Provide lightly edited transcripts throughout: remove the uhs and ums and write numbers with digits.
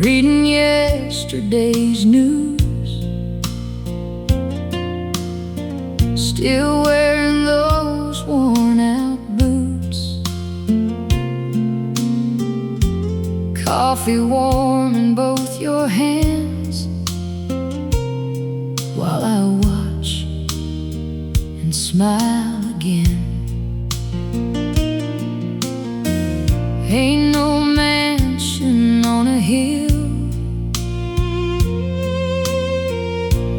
reading yesterday's news, still wearing those worn-out boots, coffee warm in both your hands, while I watch and smile again. Ain't no mansion on a hill,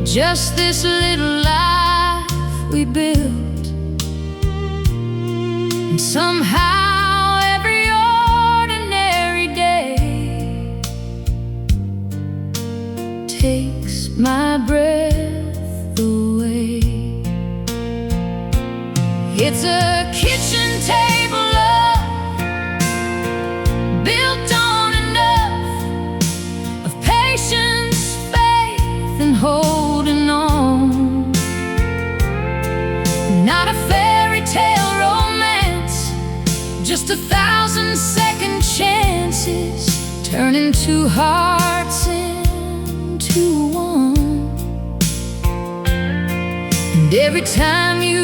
just this little life we built. And somehow every ordinary day takes my breath away. It's a kitchen table built on enough of patience, faith, and holding on. Not a fairy tale romance, just 1,000 second chances, turning two hearts into one. And every time you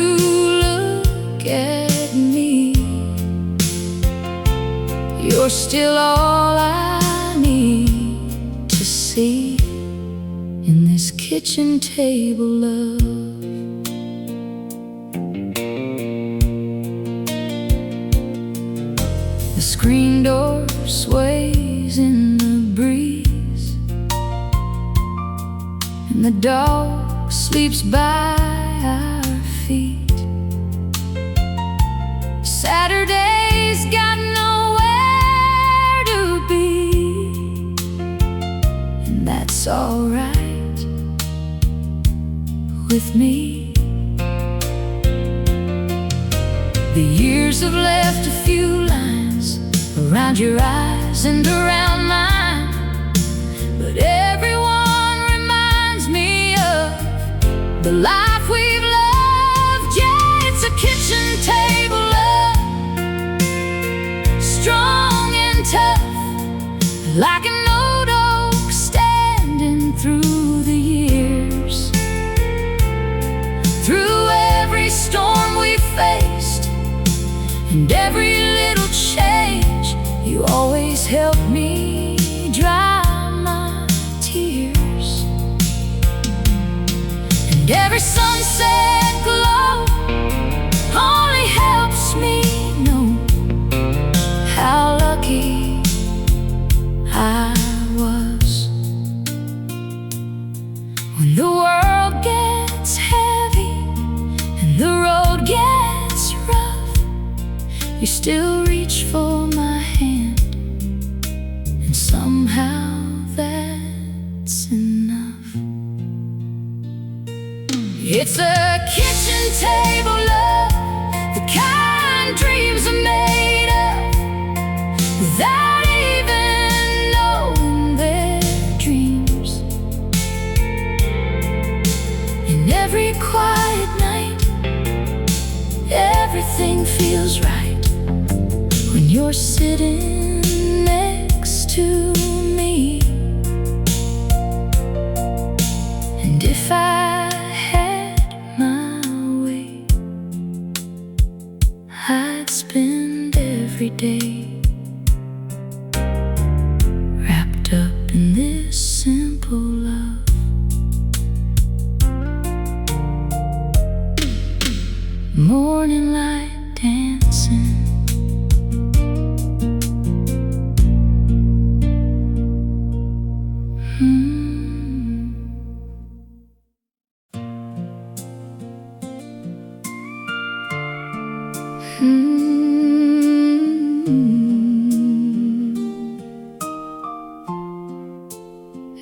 look at me, you're still all I need to see in this kitchen table love. The screen door sways in the breeze, and the dog sleeps by our feet. Saturday's got nowhere to be, and that's alright with me. The years have left a few lines around your eyes and around mine, but everyone reminds me of the life we've loved. Yeah, it's a kitchen table love, strong and tough, like an old oak standing through the years. Through every storm we faced and every little change, you always help me dry my tears. And every sunset glow only helps me know how lucky I was. When the world gets heavy and the road gets rough, you still reach for my hand, and somehow that's enough. It's a kitchen table love, the kind dreams are made of, without even knowing their dreams. In every quiet night, everything feels right when you're sitting next to me. And if I had my way, I'd spend every day wrapped up in this simple love. Morning light dancing,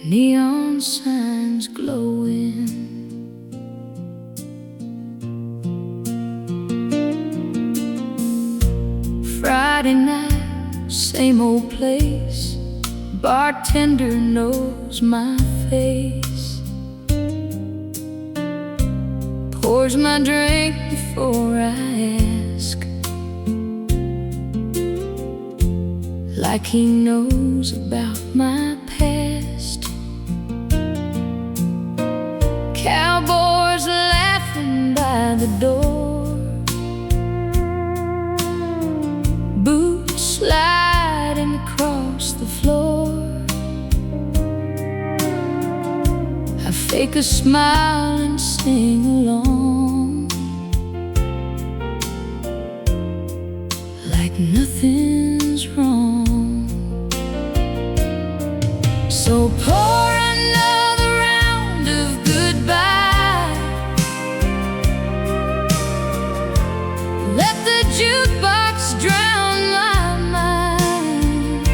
neon signs glowing, Friday night, same old place, bartender knows my face, pours my drink before I ask, like he knows about my past. Cowboys laughing by the door, boots sliding across the floor. I fake a smile and sing along, like nothing's wrong. So pour another round of goodbye, let the jukebox drown my mind.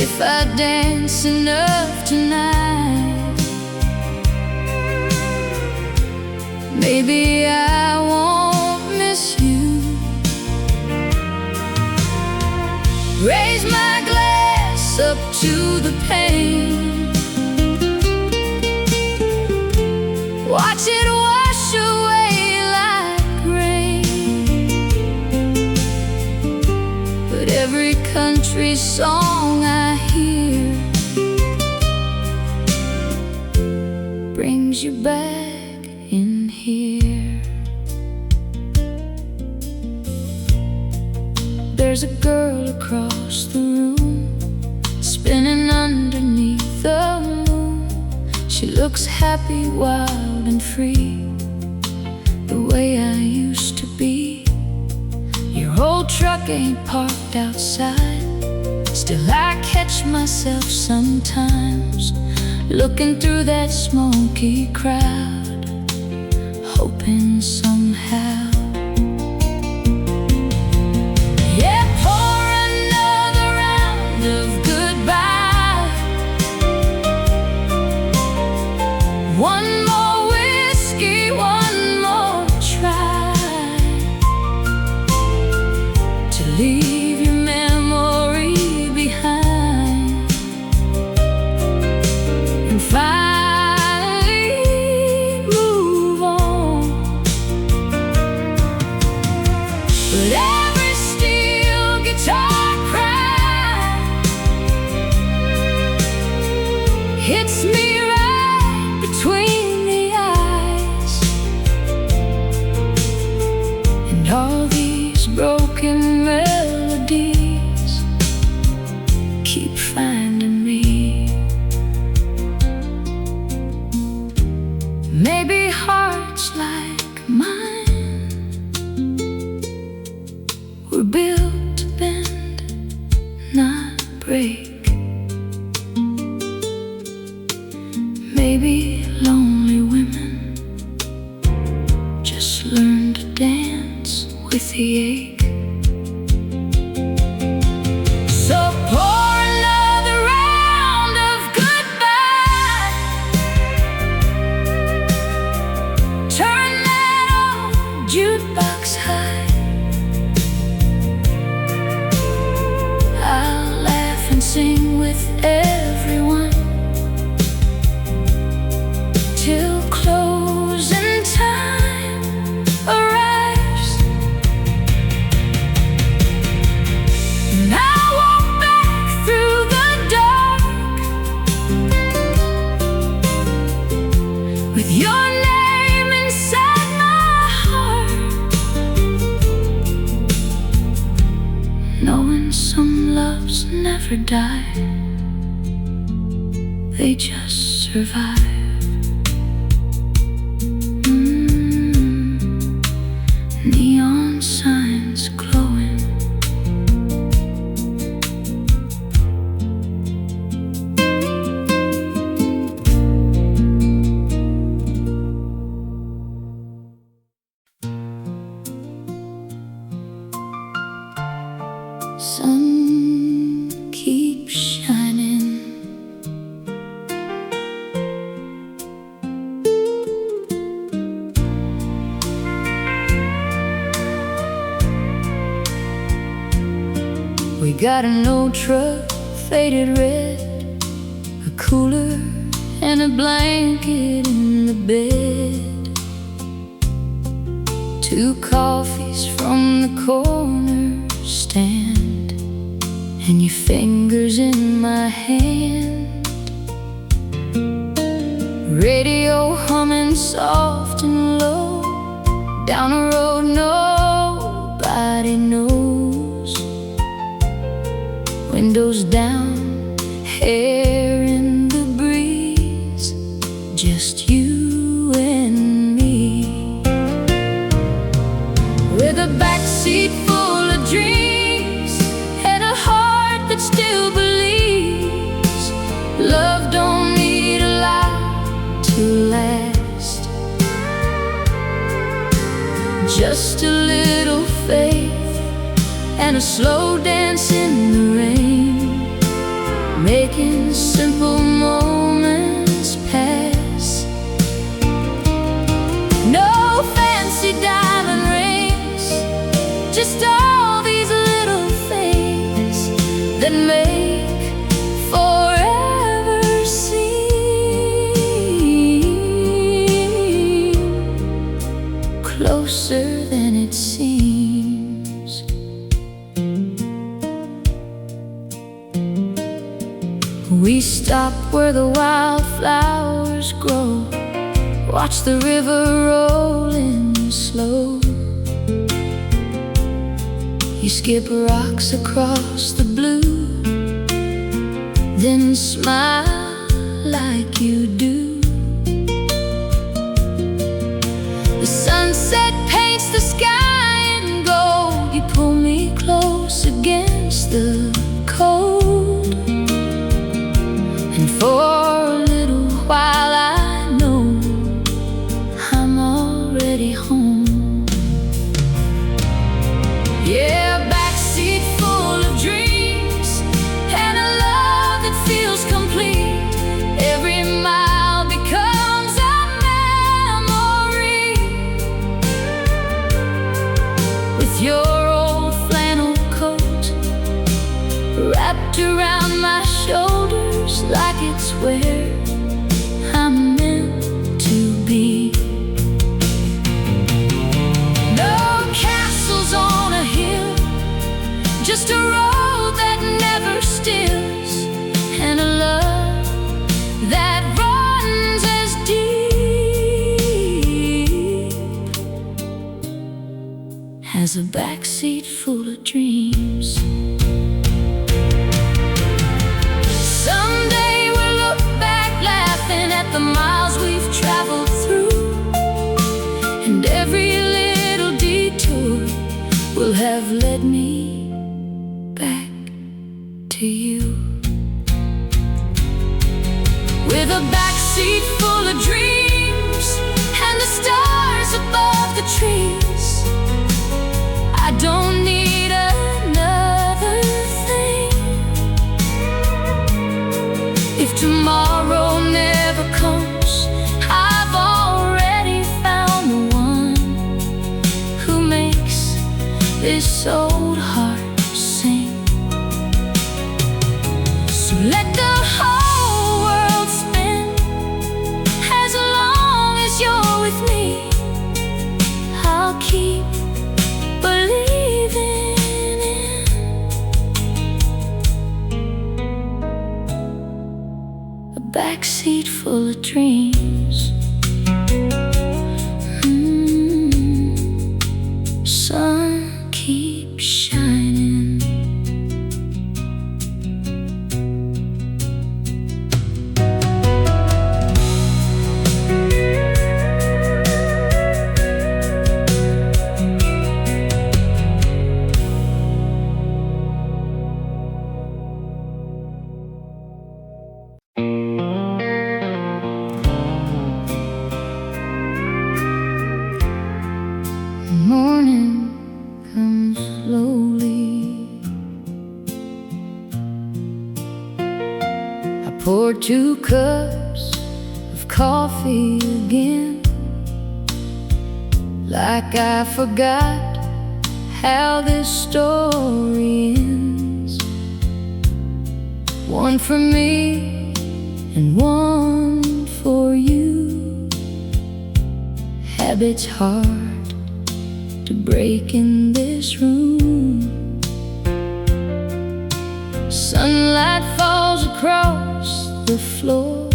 If I dance enough tonight, maybe I won't miss you. Raise my glass up to the pain, watch it wash away like rain. But every country song I hear brings you back in here. There's a girl across the room, spinning underneath the moon. She looks happy, wild and free, the way I used to be. Your old truck ain't parked outside, still I catch myself sometimes looking through that smoky crowd, hoping somehow. Yeah, pour another round of goodbye, one more whiskey, one more try to leave your memory behind and finally move on. But every steel guitar cry hits me right between the eyes, and all these broken melodies keep finding me. Maybe hearts like mine were built to bend, not break. Maybe lonely women just learn to dance with the ache. So pour another round of goodbye, turn that old jukebox high. I'll laugh and sing with everyone till closing time arrives. And I walk back through the dark with your name inside my heart, knowing some loves never die, they just survive. Neon signs glowing, sun keeps shining. We got an old truck, faded red, a cooler and a blanket in the bed, 2 coffees from the corner stand. and your fingers in my hand. Radio humming soft and low, down a road nobody knows. Windows down, hair in the breeze, just you and me. With a backseat full of dreams and a heart that still believes. Love don't need a lot to last, just a little faith and a slow dance in the rain, making simple moments pass. No fancy diamond rings, just all these little things that make forever seem closer than it seems. We stop where the wildflowers grow, watch the river rolling slow. You skip rocks across the blue, then smile like you do. The sunset paints the sky in gold. You pull me close against the cold, and for a little while I know I'm already home. Yeah, backseat full of dreams and a love that feels complete. Every mile becomes a memory, with your old flannel coat wrapped around my shoulders like it's where I'm meant to be. No castles on a hill, just a road that never stills, and a love that runs as deep as a backseat full of dreams. Someday we'll look back laughing at the miles we've traveled through, and every little detour will have led me back to you. With a backseat full of dreams and the stars above the trees, I don't need another thing. If tomorrow never comes, I've already found the one who makes this old heart sing. So let the whole world spin, as long as you're with me. I'll keep believing in a backseat full of dreams. Sun keeps shining. Morning comes slowly. I poured 2 cups of coffee again, like I forgot how this story ends. One for me and one for you. Habits hard to break in this room. the floor,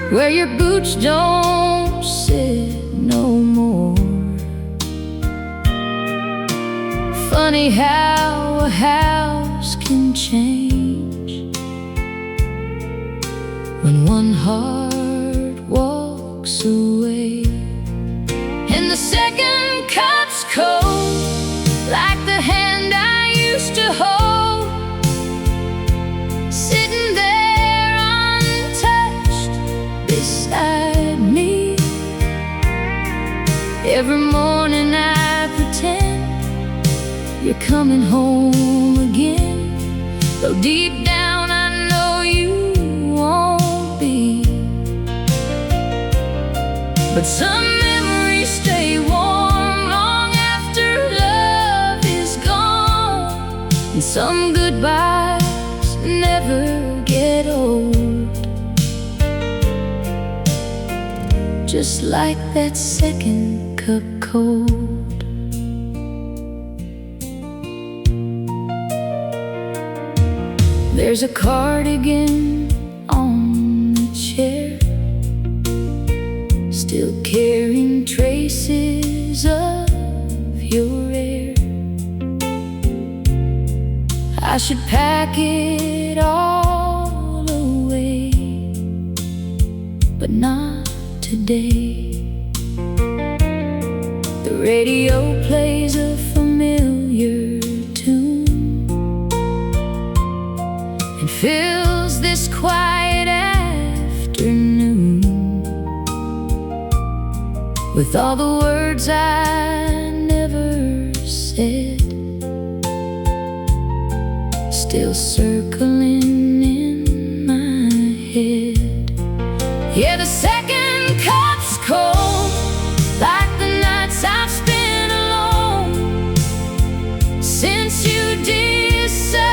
where your boots don't sit no more. Funny how a house can change when one heart walks away, and the second cup's cold, like the hand I used to hold, sitting there untouched beside me. Every morning I pretend you're coming home again, though deep down I know you won't be. But some memories stay warm long after love is gone, and some goodbyes never get old, just like that second cup cold. There's a cardigan on the chair, still carrying traces of your hair. I should pack it all away, but not today. The radio plays a familiar tune and fills this quiet afternoon with all the words I never said, still circling in my head. Yeah, the second cup's cold, like the nights I've spent alone since you disappeared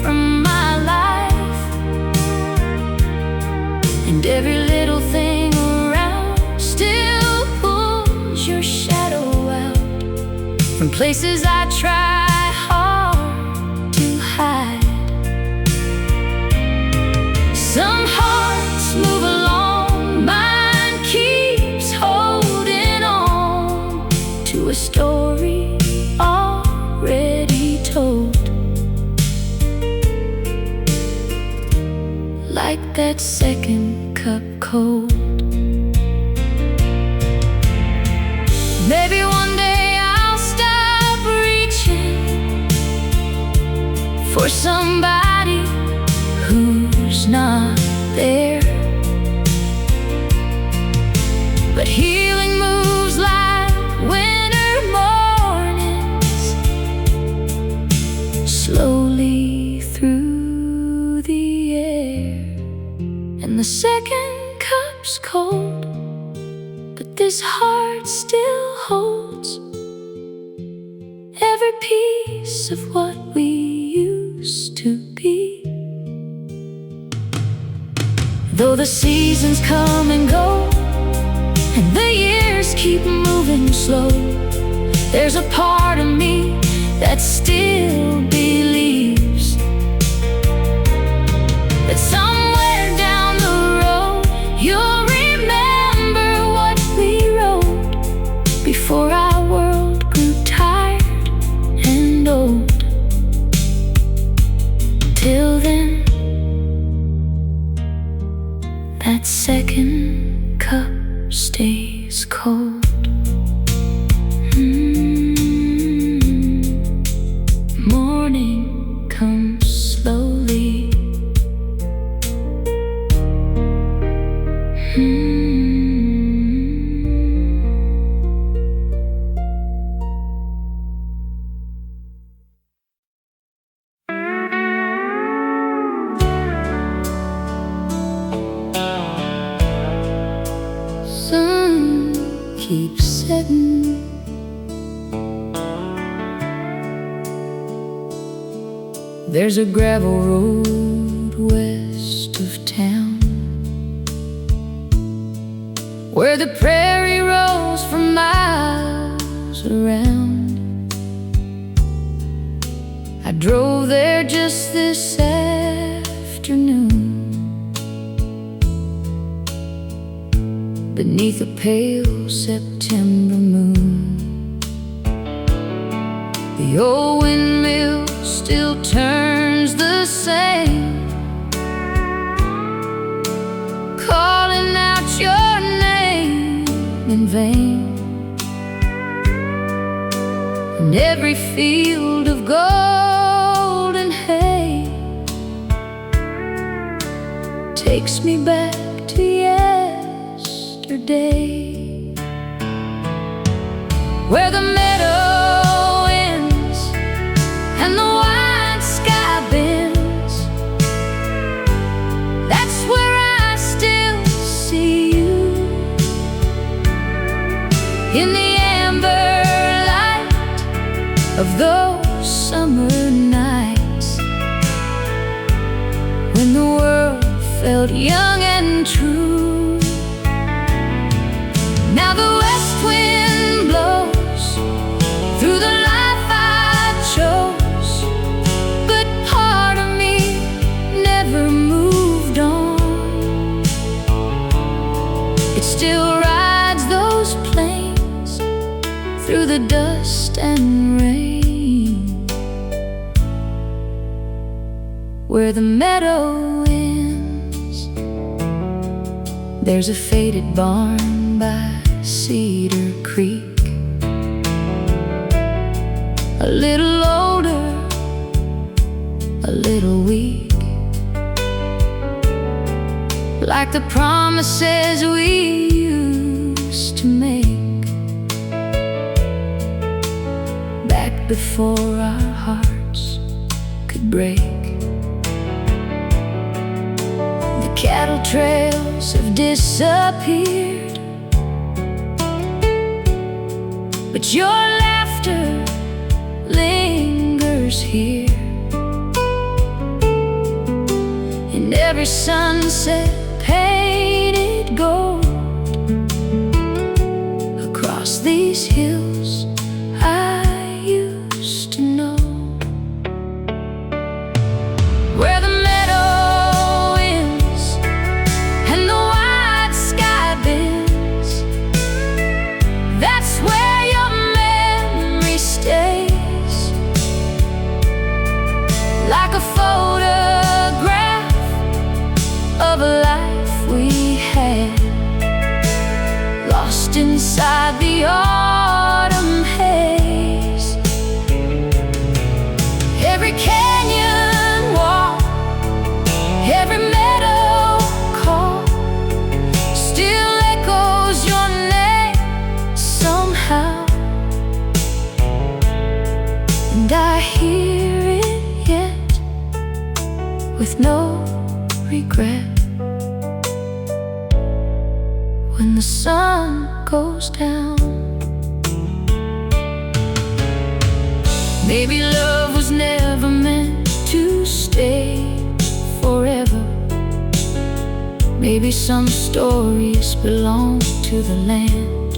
from my life. And every little thing around still pulls your shadow out from places I try hard to hide. Some hearts move along, mine keeps holding on to a story already told, like that second cup cold. Maybe one day I'll stop reaching for somebody who's not there, but healing moves like winter mornings, slowly through the air. And the second cup's cold, but this heart still holds every piece of what we used to be. Though the seasons come and go, and the years keep moving slow, there's a part of me that still believes that somewhere down the road you'll remember what we wrote before our world grew tired and old. Till then, that second cup stays cold. Morning comes slowly. Sun keeps setting, there's a gravel road west of town where the prairie rolls for miles around. I drove there just this Saturday beneath a pale September moon. The old windmill still turns the same, calling out your name in vain. And every field of golden hay takes me back to yesterday, where the meadow ends and the wide sky bends. That's where I still see you, in the amber light of those summer nights, when the world felt young and true. Now the west wind blows through the life I chose, but part of me never moved on. It still rides those plains through the dust and rain, where the meadow ends. There's a faded barn by Cedar Creek, a little older, a little weak, like the promises we used to make back before our hearts could break. The cattle trails have disappeared, but your laughter lingers here. And every sunset painted gold across these hills I used to know, where the meadow ends and the wide sky bends. That's where your memory stays, like a photograph of a life we had, lost inside the autumn haze. Every canyon wall, every meadow call still echoes your name somehow, and I hear it yet with no regret, when the sun goes down. Maybe love was never meant to stay forever. Maybe some stories belong to the land,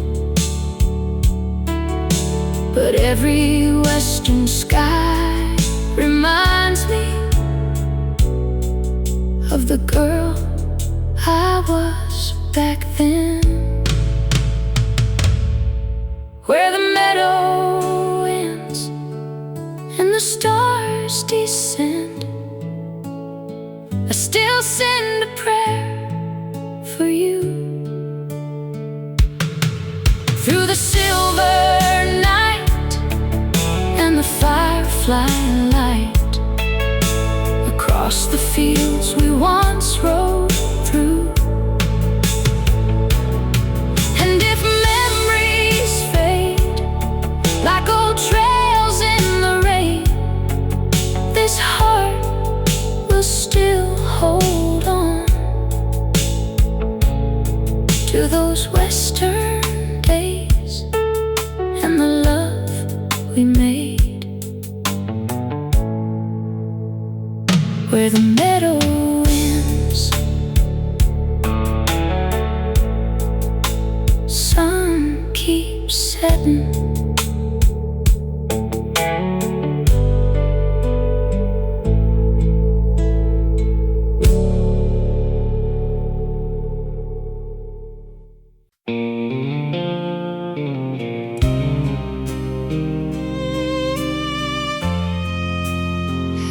but every western sky reminds me of the girl I was back then, where the meadow ends and the stars descend. I still send a prayer for you through the silver night and the firefly light, across the fields we once rode through. And if memories fade like old trails in the rain, this heart will still hold on to those western days and the love we made, where the meadow ends, sun keeps setting.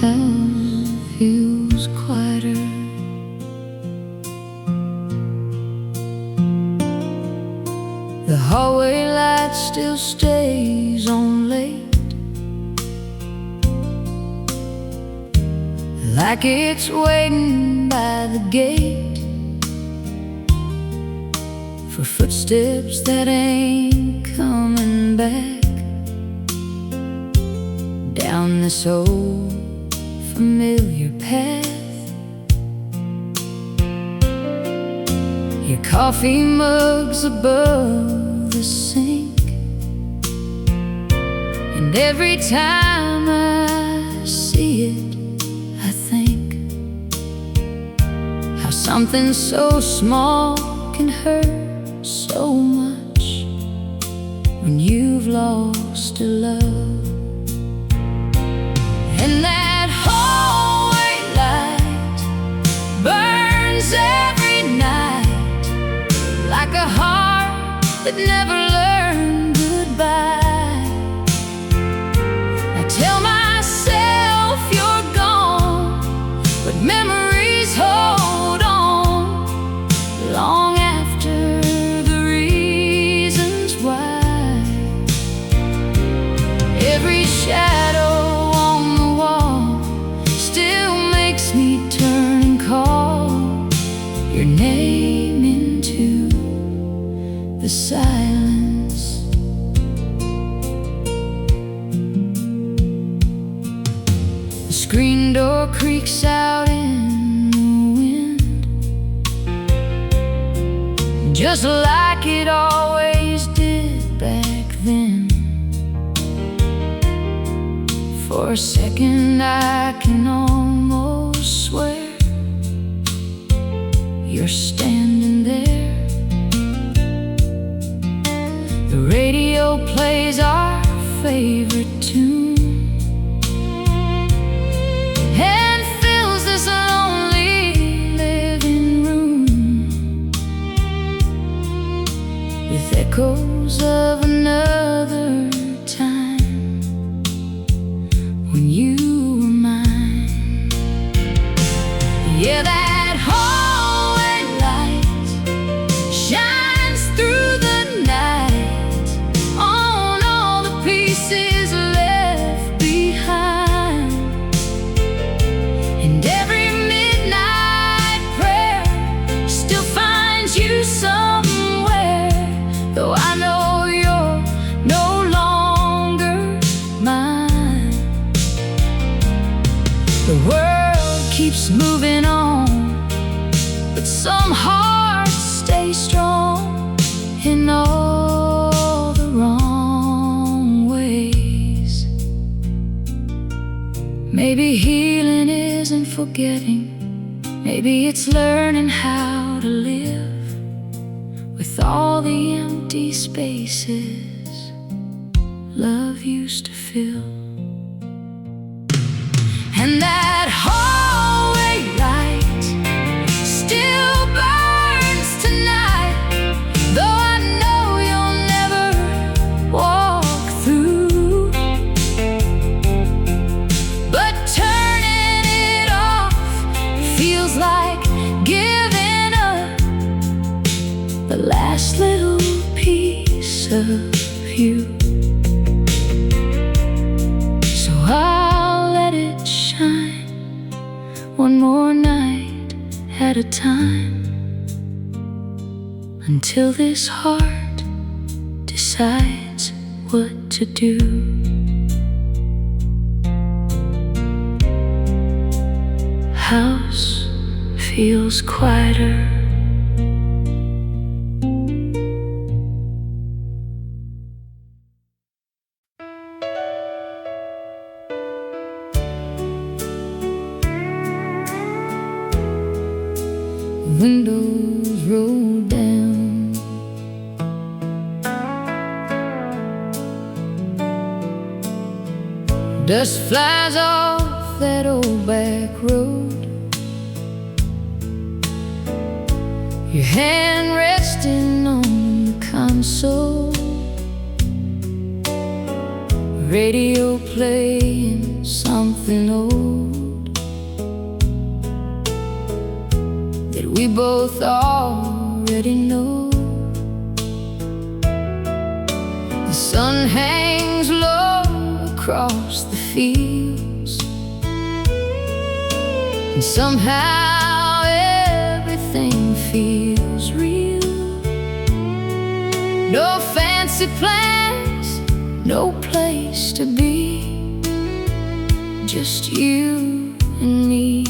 town feels quieter. The hallway light still stays on late, like it's waiting by the gate for footsteps that ain't coming back down this old familiar path. Your coffee mug's above the sink, and every time I see it, I think how something so small can hurt so much when you've lost a love. And that hallway light burns every night, like a heart that never learned goodbye. I tell myself you're gone, but memories hold on long after the reasons why. Every shadow your name into the silence. The screen door creaks out in the wind, just like it always did back then. For a second I can almost swear you're standing there. The radio plays our favorite tune and fills this lonely living room with echoes of another time when you were mine. Yeah, that keeps moving on, but some hearts stay strong in all the wrong ways. Maybe healing isn't forgetting, maybe it's learning how to live with all the empty spaces love used to fill. And that hallway light still burns tonight, though I know you'll never walk through. But turning it off feels like giving up the last little piece of you. So I'll let it shine one more night at a time, until this heart decides what to do. House feels quieter. Windows roll down, dust flies off that old back road. Your hand resting on the console, radio playing something old that we both already know. The sun hangs low across the fields, and somehow everything feels real. No fancy plans, no place to be, just you and me.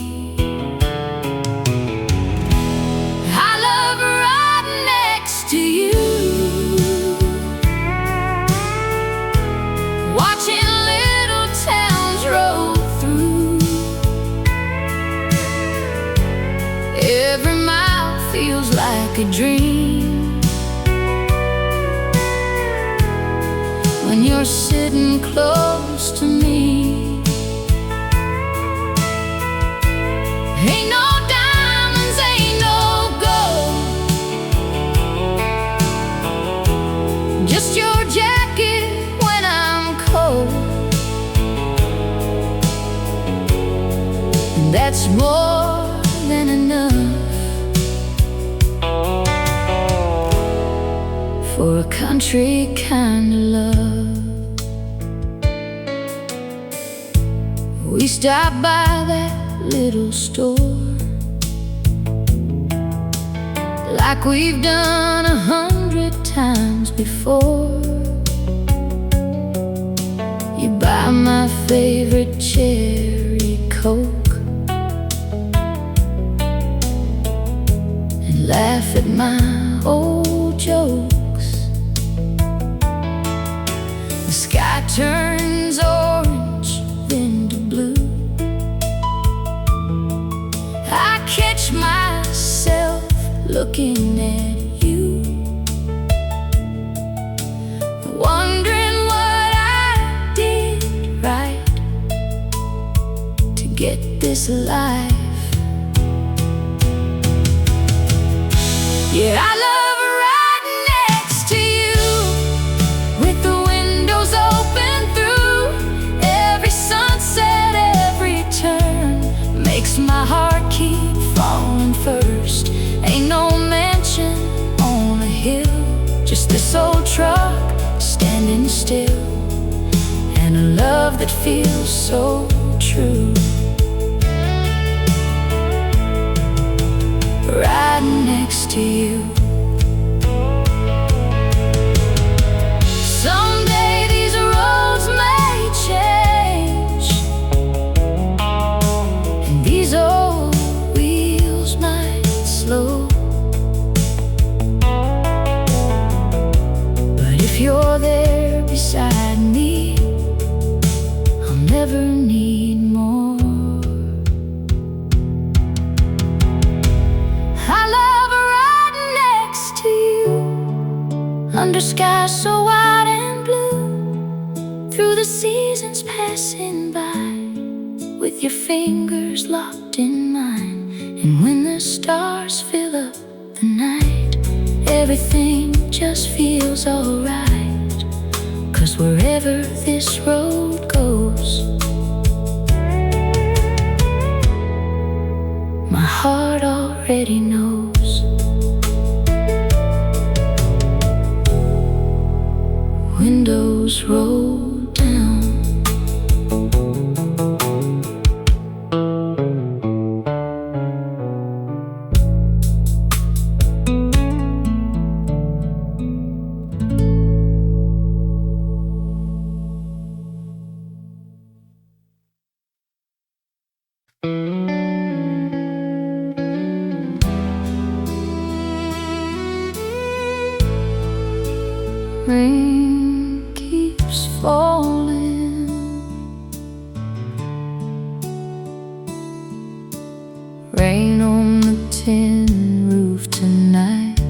I love riding next to you, watching little towns roll through. Every mile feels like a dream when you're sitting close to me. Ain't no diamonds, ain't no gold, just your jacket when I'm cold. And that's more than enough for a country kind of love. We stopped by that little store like we've done 100 times before. You buy my favorite cherry Coke and laugh at my old jokes. The sky turns orange, then to blue. I catch myself looking at you, wondering what I did right to get this life. Yeah, I love riding next to you, with the windows open through. Every sunset, every turn makes my heart keep falling first. Ain't no mansion on a hill, just this old truck standing still, and a love that feels so true. Riding next to you. Someday these roads may change, and these old wheels might slow, but if you're there beside me, I'll never need more. Under skies so wide and blue, through the seasons passing by, with your fingers locked in mine. And when the stars fill up the night, everything just feels alright. 'Cause wherever this road goes, my heart already knows. Windows roll down, rain keeps falling, rain on the tin roof tonight.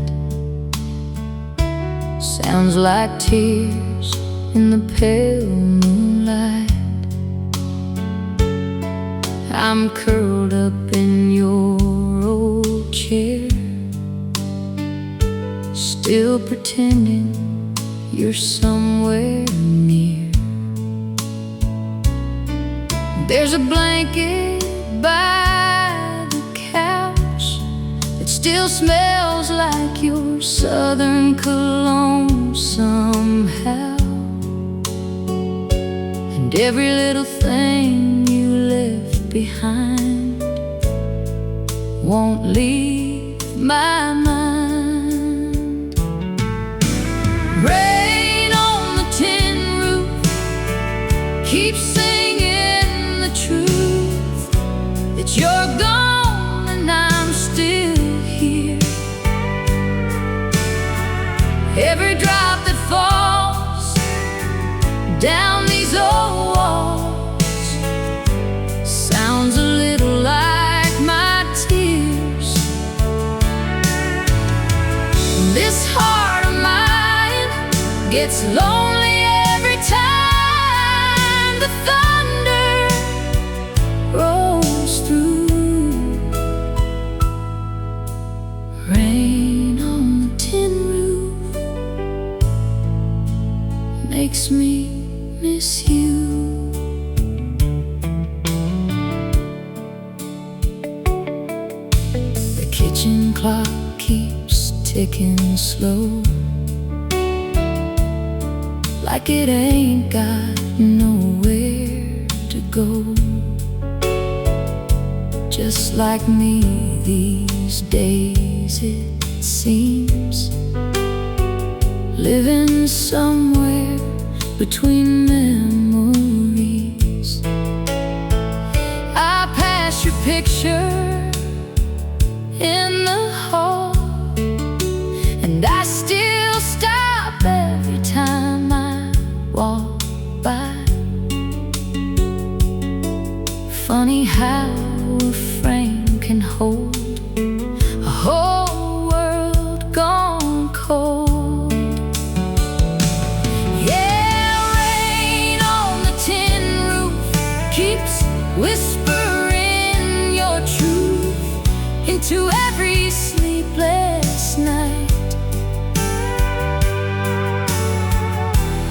Sounds like tears in the pale moonlight. I'm curled up in your old chair, still pretending you're somewhere near. There's a blanket by the couch that still smells like your southern cologne somehow. And every little thing you left behind won't leave my mind. Rain on the tin roof keeps singing the truth that you're gone and I'm still here. Every drop that falls down these old walls sounds a little like my tears. This heart of mine gets lonely every time the thunder rolls through. Rain on the tin roof makes me miss you. The kitchen clock keeps ticking slow, like it ain't got nowhere to go. Just like me these days it seems, living somewhere between memories. I pass your picture in the hall, and I still stop every time I walk by. Funny how a frame can hold a whole world gone cold. Keeps whispering your truth into every sleepless night.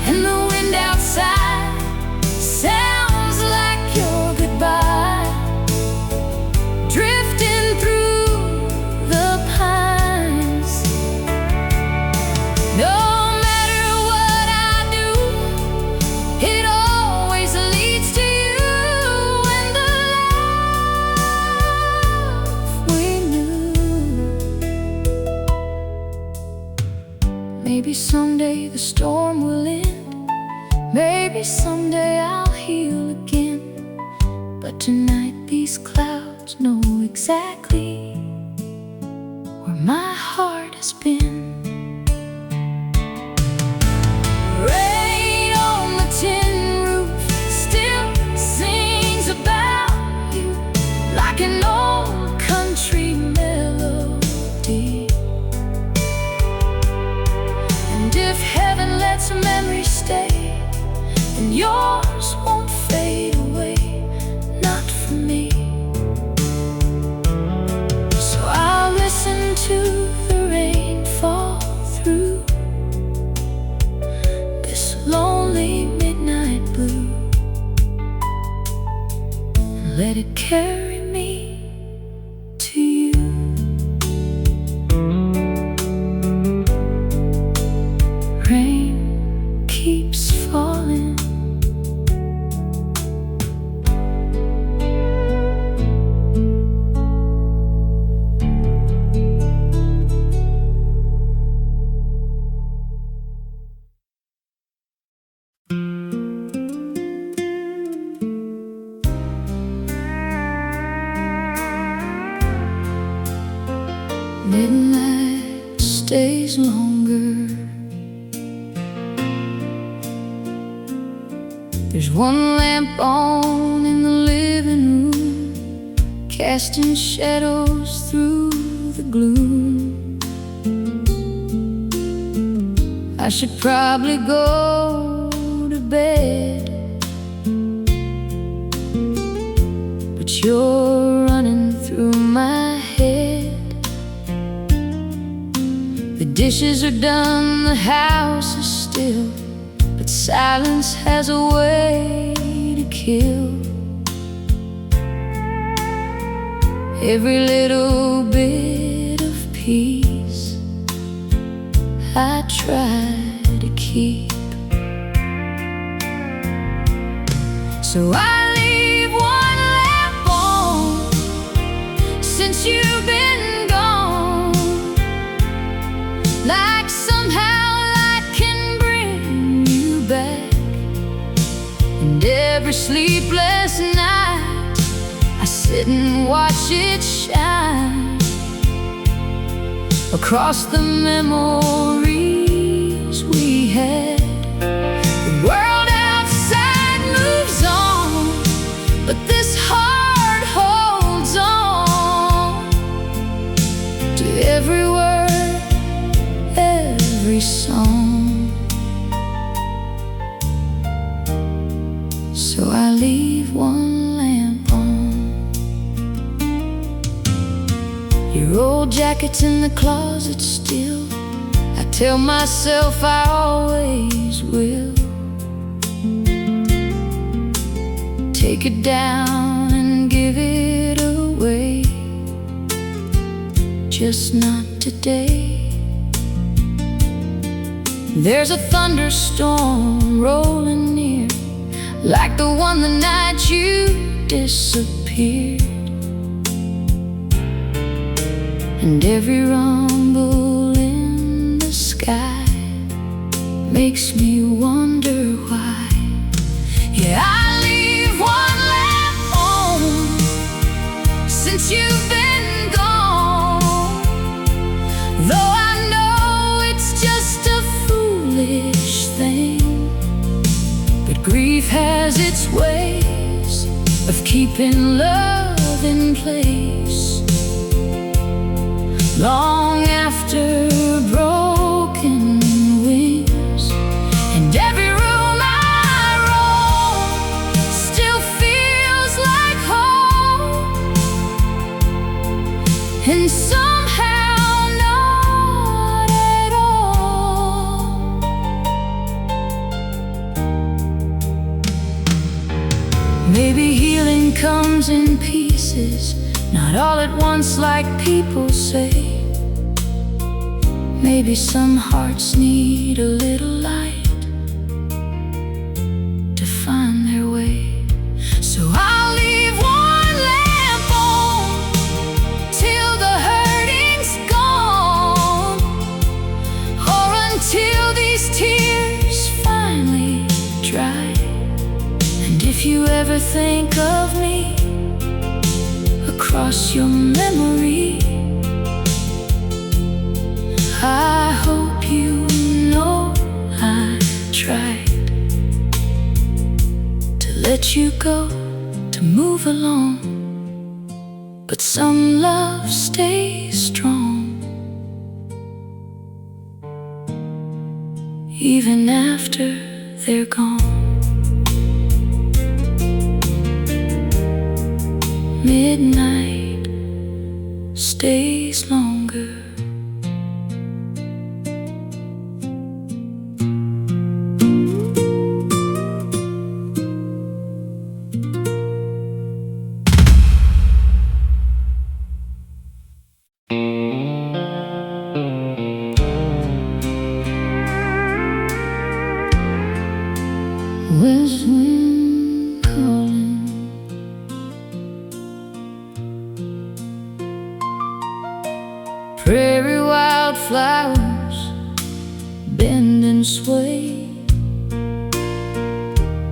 And the wind outside sounds like your goodbye, drifting through the pines. No matter what I do, it always leads to maybe someday the storm will end. Maybe someday I'll heal again. But tonight these clouds know exactly where my heart has been. Rain on the tin roof still sings about you like an old country melody. If heaven lets a memory stay, then yours won't fade away, not for me. So I'll listen to the rain fall through this lonely midnight blue, and let it carry me to you. Rain keeps falling. Midnight stays longer. There's one lamp on in the living room, casting shadows through the gloom. I should probably go to bed, but you're running through my head. The dishes are done, the house is still, but silence has a way to kill. every little bit of peace I try to keep. So I leave one lamp on since you've been gone, like somehow light can bring you back. And every sleepless night I sit and watch it shine across the memories we had. The world outside moves on, but this heart holds on to every word, every song. So I leave one lamp on. Your old jacket's in the closet still. I tell myself I always will. Take it down and give it away, just not today. There's a thunderstorm rolling near, like the one the night you disappeared. And every rumble in the sky makes me wonder why. Yeah, I leave one lamp on since you've been gone, though I know it's just a foolish thing. But grief has its ways of keeping love in place long after broken wings. And every room I roam still feels like home, and somehow not at all. Maybe healing comes in pieces, not all at once like people say. Maybe some hearts need a little light to find their way. So I'll leave one lamp on till the hurting's gone, or until these tears finally dry. And if you ever think of me across your memory, I hope you know I tried to let you go, to move along, but some love stays strong, even after they're gone. Midnight stays longer. West wind calling, prairie wildflowers bend and sway,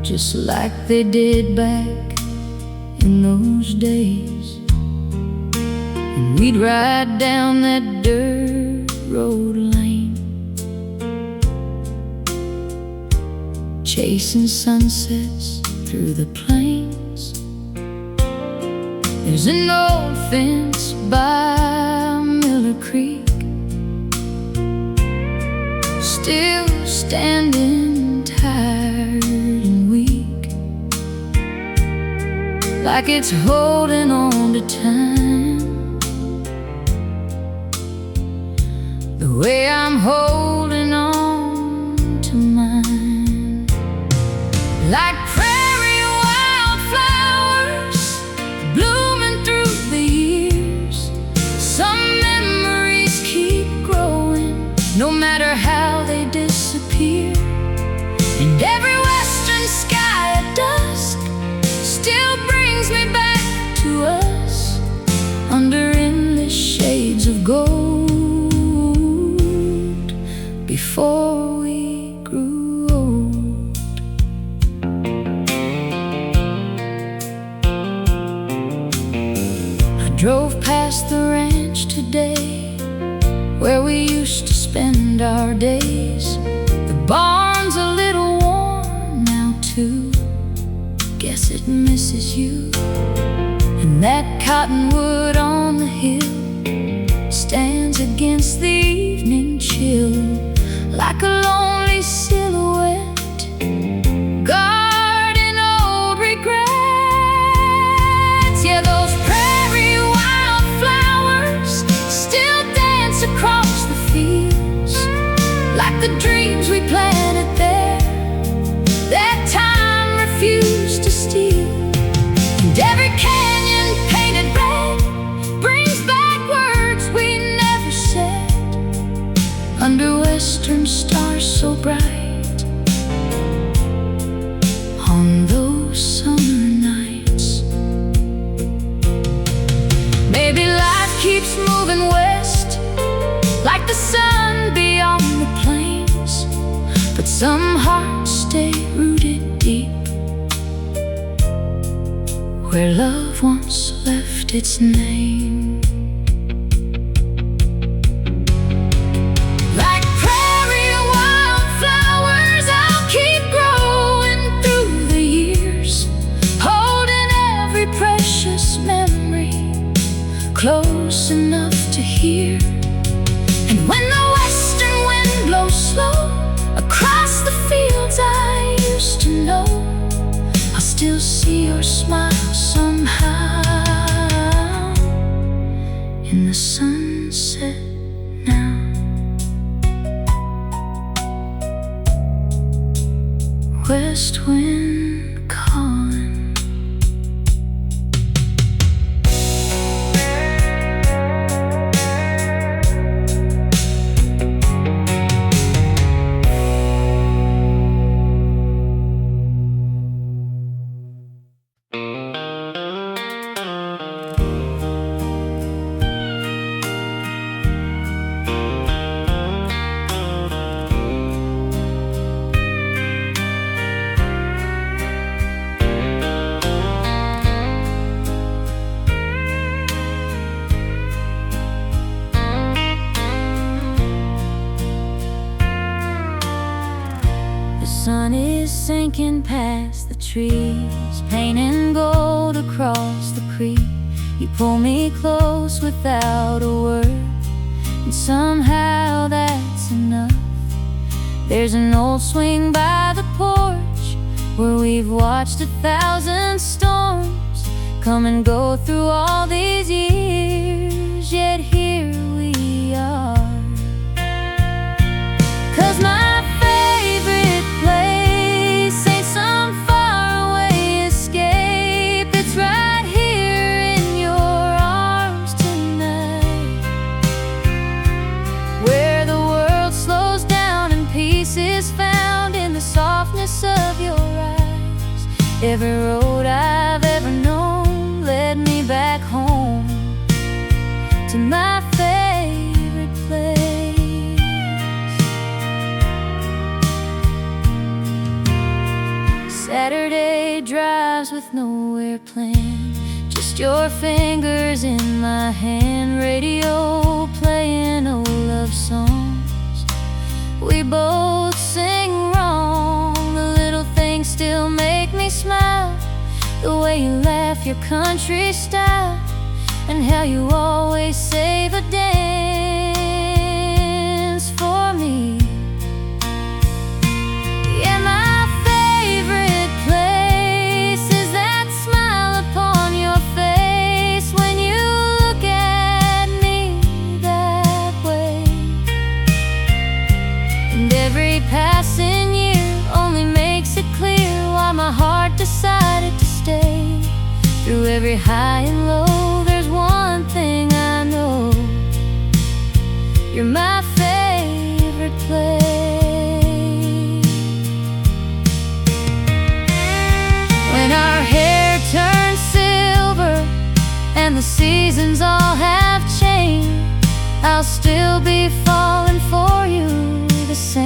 just like they did back in those days. And we'd ride down that dirt road lane, chasing sunsets through the plains. There's an old fence by Miller Creek, still standing tired and weak, like it's holding on to time, the way I'm holding on to mine. Like prairie wildflowers blooming through the years, before we grew old. I drove past the ranch today, where we used to spend our days. The barn's a little worn now too, guess it misses you. And that cottonwood on the hill stands against the evening chill, like a lonely silhouette, guarding old regrets. Yeah, those prairie wildflowers still dance across the fields, like the dreams we planted there that time refused to steal. And every canyon painted red brings back words we never said, under western stars so bright, on those summer nights. Maybe life keeps moving west, like the sun beyond the plains, but some hearts stay rooted deep, where love once left its name. Like prairie wildflowers, I'll keep growing through the years, holding every precious memory close enough to hear. And when the western wind blows slow across the fields I used to know, I'll still see your smile somehow in the sunset now. West wind calling. The sun is sinking past the trees, painting gold across the creek. You pull me close without a word, and somehow that's enough. There's an old swing by the porch, where we've watched 1,000 storms come and go through all these years, yet here we are. 'Cause my favorite place ain't some faraway escape. It's right here in your arms tonight, where the world slows down and peace is found in the softness of your eyes. Every road I've ever known led me back home to my favorite place. Saturday drives with nowhere planned, just your fingers in my hand, radio playing old love songs we both sing wrong. The little things still make me smile, the way you laugh your country style, and how you always save a dance for me. Yeah, my favorite place is that smile upon your face when you look at me that way. And every passing year only makes it clear why my heart decided to stay. Through every high and low, there's one thing I know: you're my favorite place. When our hair turns silver and the seasons all have changed, I'll still be falling for you the same.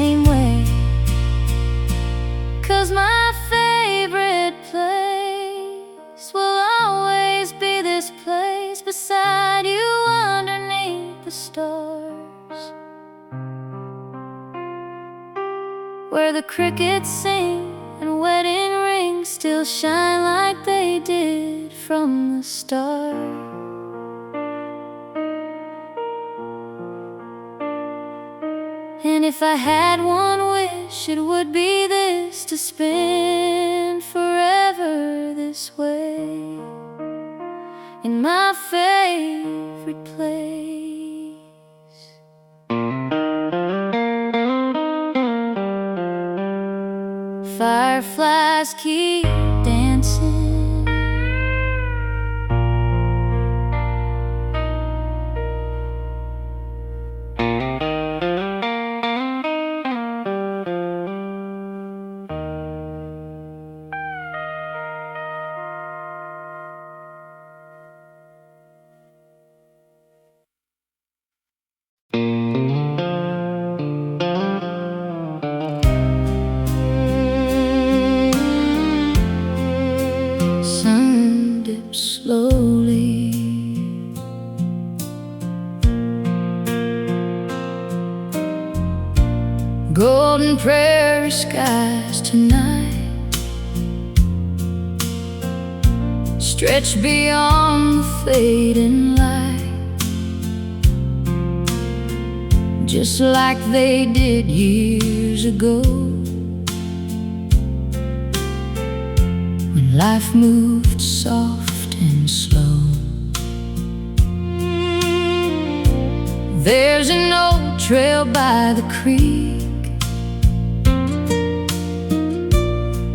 crickets sing and wedding rings still shine like they did from the start. And if I had one wish, it would be this: to spend forever this way in my favorite place. Fireflies keep dancing, slowly. Golden prairie skies tonight stretch beyond the fading light, just like they did years ago, when life moved soft and slow. There's an old trail by the creek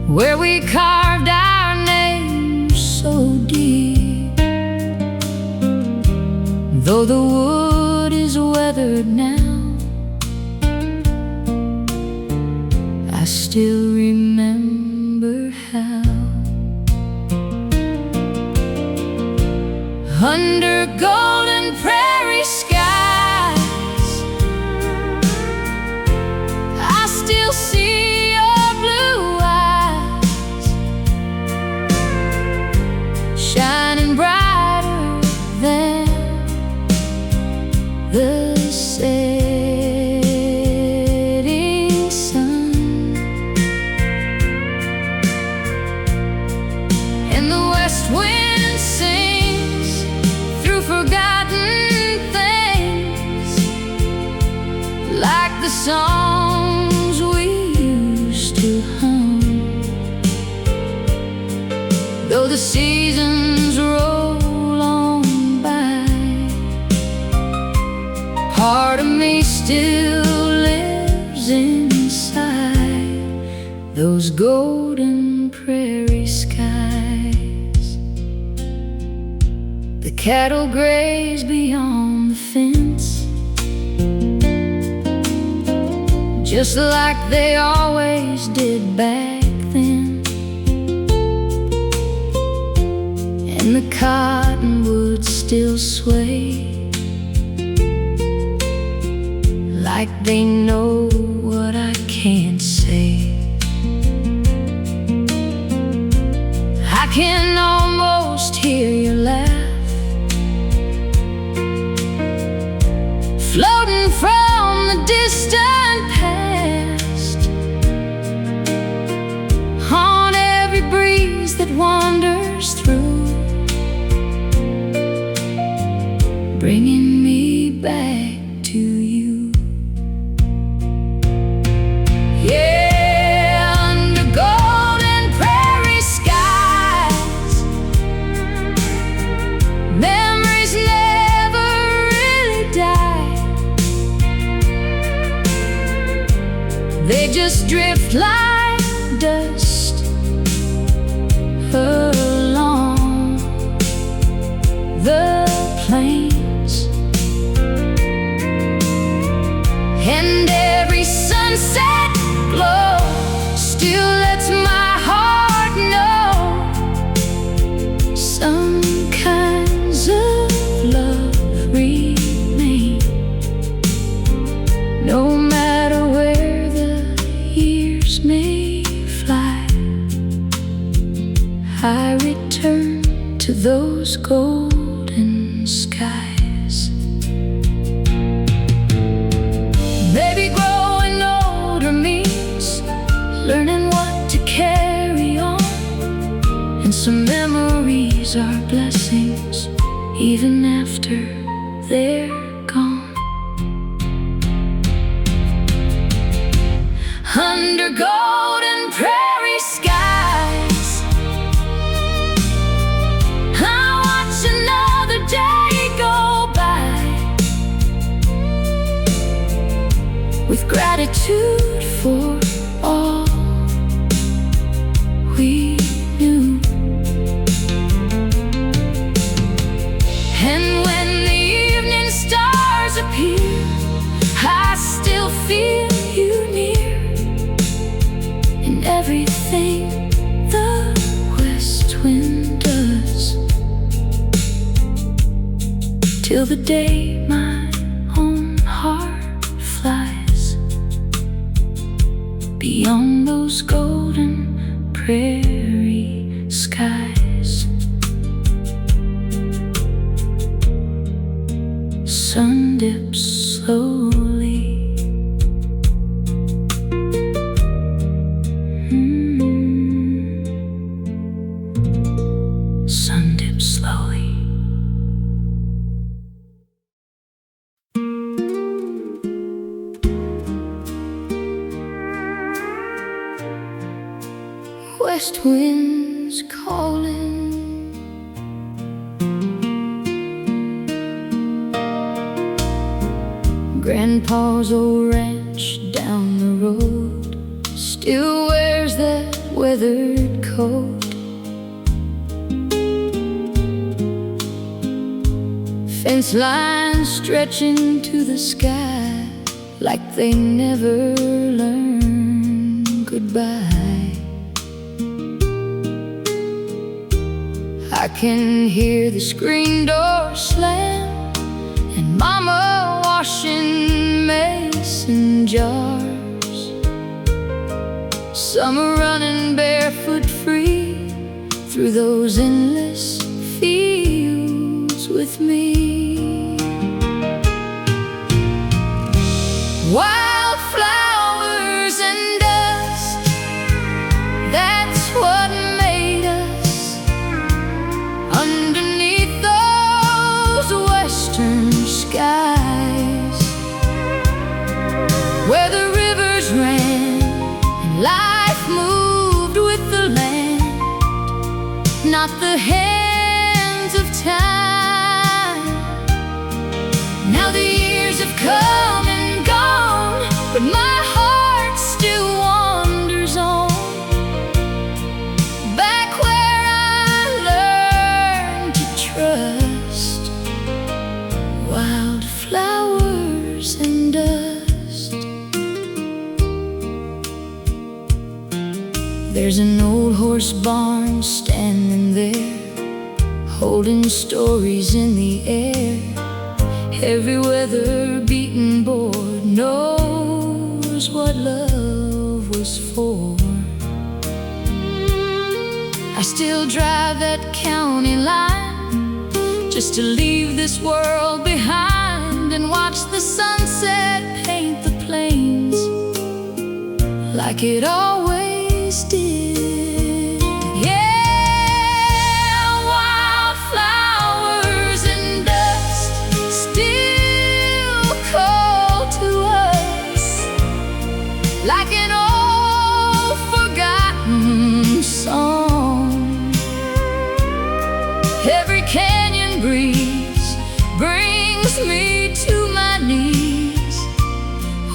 where we carved our names so deep. Though the wood is weathered now, I still remember how, under golden prairie skies, I still see your blue eyes shining brighter than the setting sun. And the west wind sings through forgotten things, like the songs we used to hum. Though the seasons roll on by, part of me still lives inside those golden prairie skies. The cattle graze beyond the fence, just like they always did back then. And the cottonwoods still sway, like they know what I can't say. I can almost hear your laugh floating from the distant past, on every breeze that wanders through, bringing me back to you. Yeah, under golden prairie skies, memories never really die. They just drift like dust along the plains. And every sunset glow still lets my heart know some kinds of love remain, no matter where the years may fly. I return to those golden skies. Maybe growing older means and some memories are blessings even after they're gone. Under golden prairie skies, I watch another day go by with gratitude for all we knew. And when the evening stars appear, I still feel you near in everything the west wind does, till the day my own heart flies beyond those golden prairie skies. Sun dips slowly. Sun dips slowly. West wind's calling, Grandpa's old ranch down the road still wears that weathered coat. Fence lines stretching to the sky like they never learned goodbye. I can hear the screen door slam and Mama washing mason jars. Summer running barefoot free through those endless fields with me. Wildflowers and dust, that's what made us. Underneath those western skies, where the rivers ran and life moved with the land, not the hands of time. Now the years have come and gone, but my heart still wanders on, back where I learned to trust. Wildflowers and dust. There's an old horse barn standing there, holding stories in the air. Every weather-beaten board knows what love was for. I still drive that county line just to leave this world behind and watch the sunset paint the plains like it always did. Like an old forgotten song, every canyon breeze brings me to my knees,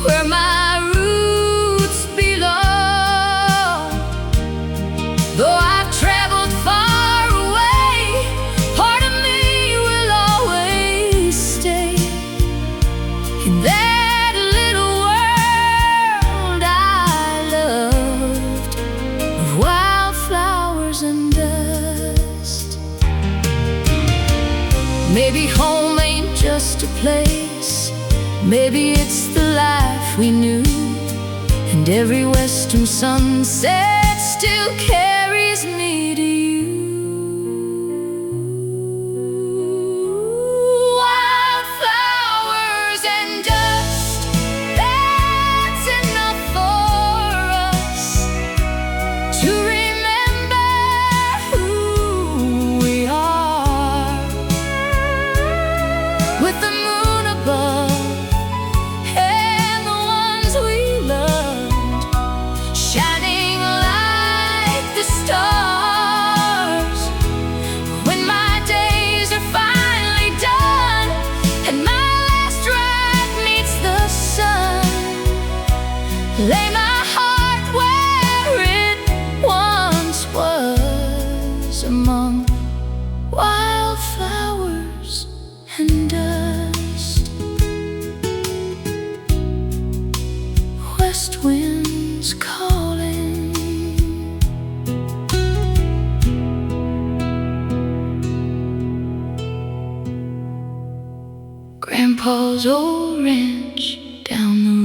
where my roots belong. Though I've traveled far away, part of me will always stay in that maybe home ain't just a place, maybe it's the life we knew, and every western sunset still carries me to you. Wildflowers and dust, that's enough for us to remember who Grandpa's old ranch down the